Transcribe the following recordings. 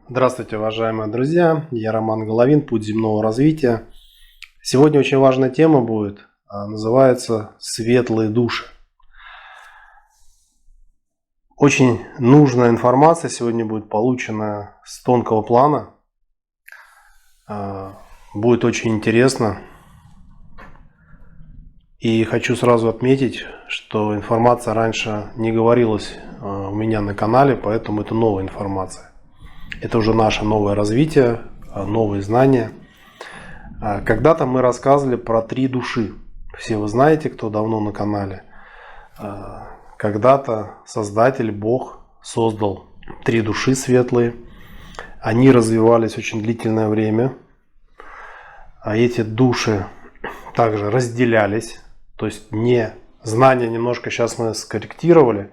Здравствуйте, уважаемые друзья! Я Роман Головин, «Путь земного развития». Сегодня очень важная тема будет, называется «Светлые души». Очень нужная информация сегодня будет получена с тонкого плана. Будет очень интересно. И хочу сразу отметить, что информация раньше не говорилась у меня на канале, поэтому это новая информация. Это уже наше новое развитие, новые знания. Когда-то мы рассказывали про 3 души. Все вы знаете, кто давно на канале. Когда-то Создатель, Бог, создал 3 души светлые. Они развивались очень длительное время. А эти души также разделялись. То есть знания немножко сейчас мы скорректировали.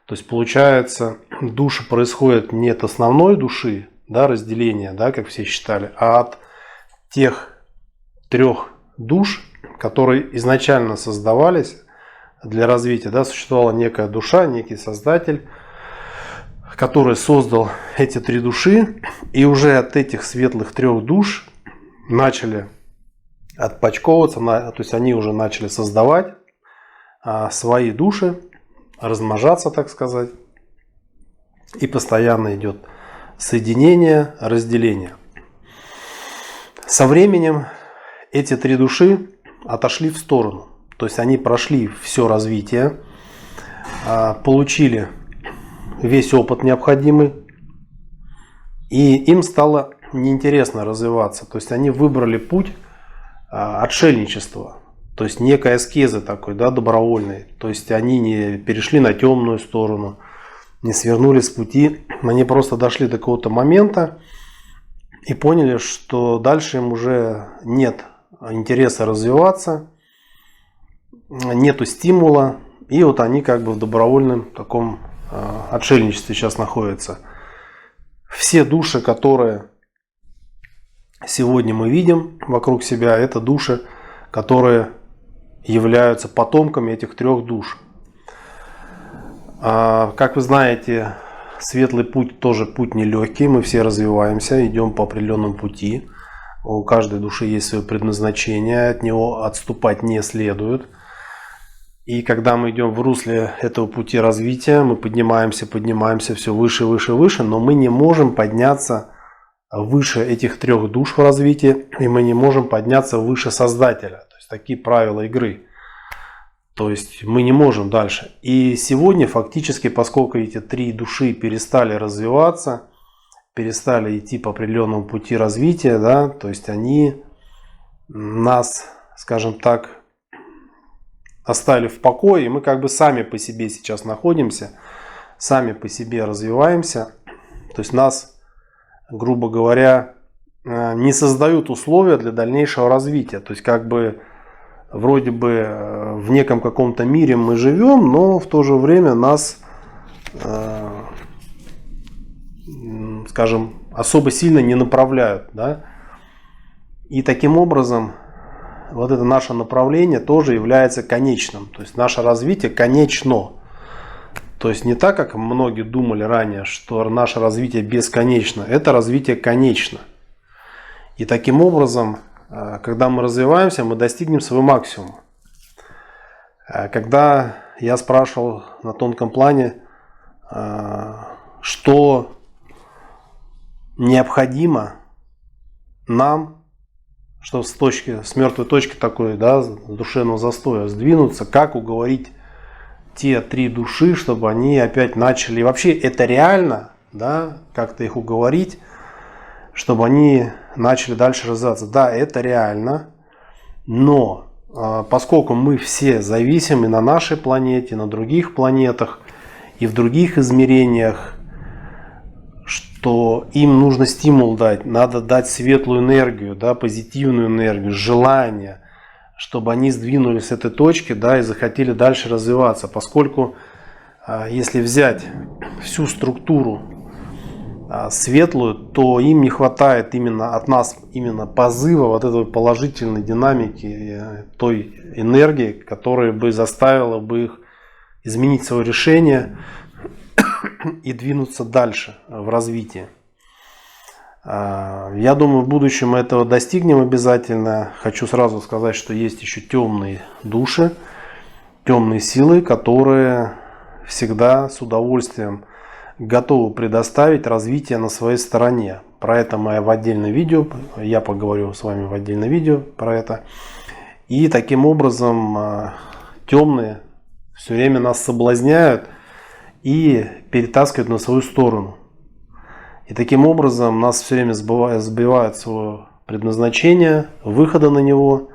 То есть получается, души происходят не от основной души, разделения, как все считали, а от тех 3 душ, которые изначально создавались для развития. Существовала некая душа, некий создатель, который создал эти 3 души, и уже от этих светлых 3 душ начали отпочковываться, то есть они уже начали создавать свои души, размножаться, так сказать, и постоянно идет соединение, разделение. Со временем эти 3 души отошли в сторону, то есть они прошли все развитие, получили весь опыт необходимый, и им стало неинтересно развиваться, то есть они выбрали путь отшельничества. То есть некой аскезы такой, добровольной. То есть они не перешли на темную сторону, не свернули с пути. Они просто дошли до какого-то момента и поняли, что дальше им уже нет интереса развиваться, нету стимула. И вот они как бы в добровольном таком отшельничестве сейчас находятся. Все души, которые сегодня мы видим вокруг себя, это души, которые являются потомками этих 3 душ. Как вы знаете, светлый путь тоже путь нелегкий. Мы все развиваемся, идем по определенному пути. У каждой души есть свое предназначение, от него отступать не следует. И когда мы идем в русле этого пути развития, мы поднимаемся все выше, выше, выше, но мы не можем подняться выше этих 3 душ в развитии, и мы не можем подняться выше Создателя. То есть такие правила игры. То есть мы не можем дальше. И сегодня фактически, поскольку эти 3 души перестали развиваться, перестали идти по определенному пути развития, то есть они нас, скажем так, оставили в покое, и мы как бы сами по себе сейчас находимся, сами по себе развиваемся. То есть нас, грубо говоря, не создают условия для дальнейшего развития. То есть как бы вроде бы в неком каком-то мире мы живем, но в то же время нас, скажем, особо сильно не направляют. И таким образом вот это наше направление тоже является конечным. То есть наше развитие конечно. То есть не так, как многие думали ранее, что наше развитие бесконечно. Это развитие конечно. И таким образом, когда мы развиваемся, мы достигнем своего максимума. Когда я спрашивал на тонком плане, что необходимо нам, что с мертвой точки такой, с душевного застоя сдвинуться, как уговорить те 3 души, чтобы они опять начали. И вообще это реально, как-то их уговорить, чтобы они начали дальше развиваться. Да, это реально, но поскольку мы все зависим и на нашей планете, и на других планетах, и в других измерениях, что им нужно стимул дать, надо дать светлую энергию, позитивную энергию, желание, чтобы они сдвинулись с этой точки, и захотели дальше развиваться. Поскольку если взять всю структуру светлую, то им не хватает именно от нас именно позыва, вот этой положительной динамики, той энергии, которая бы заставила бы их изменить свое решение и двинуться дальше в развитии. Я думаю, в будущем мы этого достигнем обязательно. Хочу сразу сказать, что есть еще темные души, темные силы, которые всегда с удовольствием готовы предоставить развитие на своей стороне. Про это мы в отдельном видео, я поговорю с вами в отдельном видео про это. И таким образом темные все время нас соблазняют и перетаскивают на свою сторону. И таким образом нас все время сбивают свое предназначение, выхода на него.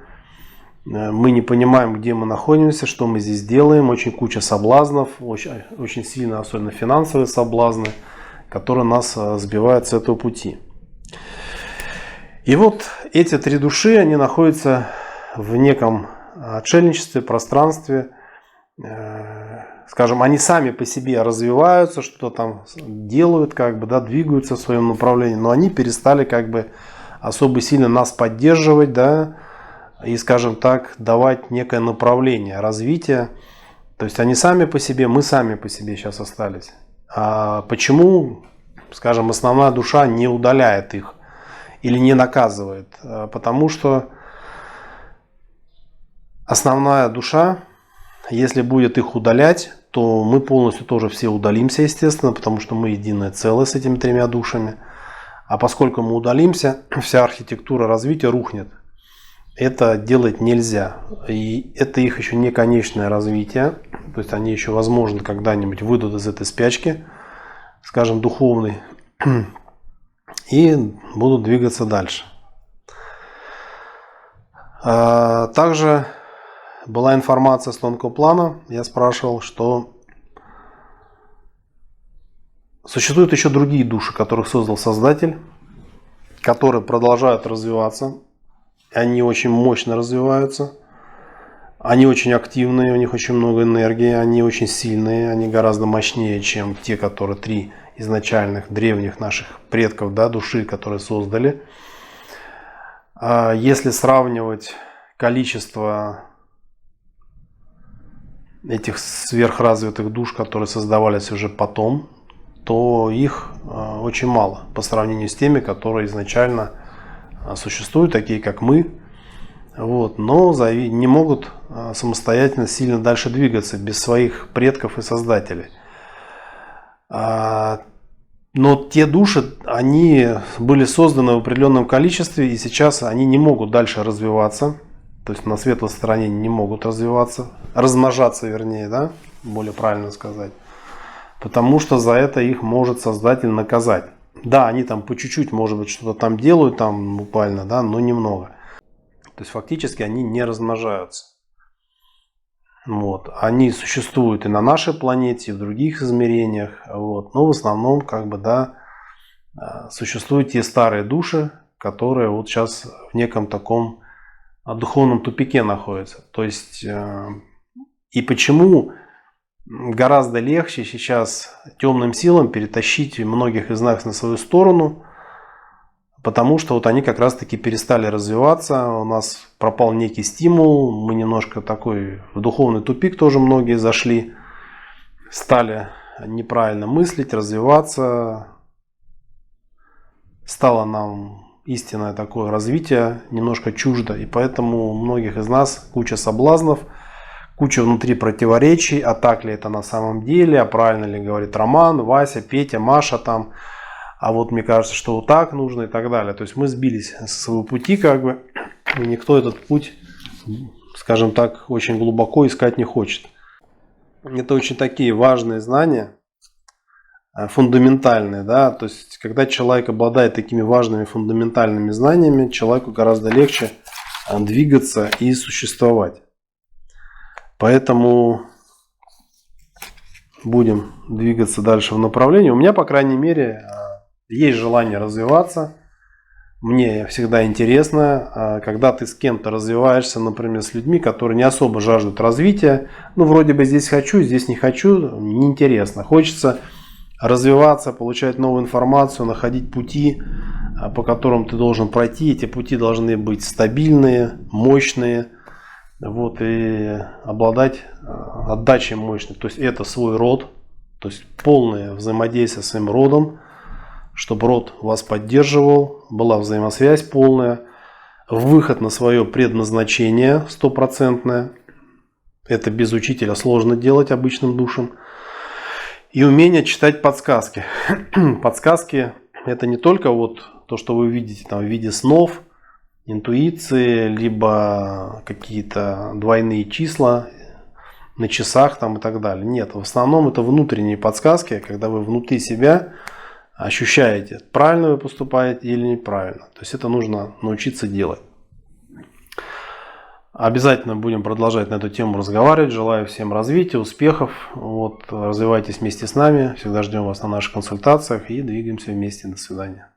Мы не понимаем, где мы находимся, что мы здесь делаем. Очень куча соблазнов, очень сильно, особенно финансовые соблазны, которые нас сбивают с этого пути. И вот эти три души, они находятся в неком отшельничестве, пространстве. Скажем, они сами по себе развиваются, что-то там делают, двигаются в своем направлении, но они перестали особо сильно нас поддерживать, и, скажем так, давать некое направление развития. То есть они сами по себе, мы сами по себе сейчас остались. А почему, скажем, основная душа не удаляет их или не наказывает? Потому что основная душа, если будет их удалять, то мы полностью тоже все удалимся, естественно, потому что мы единое целое с этими тремя душами. А поскольку мы удалимся, вся архитектура развития рухнет. Это делать нельзя. И это их еще не конечное развитие. То есть они еще, возможно, когда-нибудь выйдут из этой спячки, скажем, духовной, и будут двигаться дальше. Также была информация с тонкого плана. Я спрашивал, что существуют еще другие души, которых создал Создатель, которые продолжают развиваться. Они очень мощно развиваются. Они очень активные, у них очень много энергии, они очень сильные, они гораздо мощнее, чем те, которые три изначальных древних наших предков, души, которые создали. Если сравнивать количество этих сверхразвитых душ, которые создавались уже потом, то их очень мало по сравнению с теми, которые изначально существуют, такие как мы, но не могут самостоятельно сильно дальше двигаться без своих предков и создателей. Но те души, они были созданы в определенном количестве, и сейчас они не могут дальше развиваться. То есть на светлой стороне не могут развиваться, размножаться, вернее, более правильно сказать. Потому что за это их может Создатель наказать. Да, они там по чуть-чуть, может быть, что-то там делают, там буквально, но немного. То есть фактически они не размножаются. Они существуют и на нашей планете, и в других измерениях. Но в основном, существуют те старые души, которые сейчас в неком таком духовном тупике находятся. То есть, и почему гораздо легче сейчас темным силам перетащить многих из нас на свою сторону, потому что они как раз таки перестали развиваться, у нас пропал некий стимул, мы немножко такой в духовный тупик тоже многие зашли, стали неправильно мыслить, развиваться, стало нам истинное такое развитие немножко чуждо, и поэтому у многих из нас куча соблазнов, куча внутри противоречий, а так ли это на самом деле, а правильно ли говорит Роман, Вася, Петя, Маша там, а мне кажется, что вот так нужно и так далее. То есть мы сбились со своего пути и никто этот путь, скажем так, очень глубоко искать не хочет. Это очень такие важные знания, фундаментальные, то есть когда человек обладает такими важными фундаментальными знаниями, человеку гораздо легче двигаться и существовать. Поэтому будем двигаться дальше в направлении. У меня, по крайней мере, есть желание развиваться. Мне всегда интересно, когда ты с кем-то развиваешься, например, с людьми, которые не особо жаждут развития. Вроде бы здесь хочу, здесь не хочу, неинтересно. Хочется развиваться, получать новую информацию, находить пути, по которым ты должен пройти. Эти пути должны быть стабильные, мощные. И обладать отдачей мощной. То есть это свой род. То есть полное взаимодействие с своим родом. чтобы род вас поддерживал, была взаимосвязь полная, выход на свое предназначение стопроцентное. Это без учителя сложно делать обычным душам. И умение читать подсказки. Подсказки это не только вот то, что вы видите там в виде снов, интуиции, либо какие-то двойные числа на часах там и так далее. Нет, в основном это внутренние подсказки, когда вы внутри себя ощущаете, правильно вы поступаете или неправильно. То есть это нужно научиться делать. Обязательно будем продолжать на эту тему разговаривать. Желаю всем развития, успехов. Вот, развивайтесь вместе с нами. Всегда ждем вас на наших консультациях и двигаемся вместе. До свидания.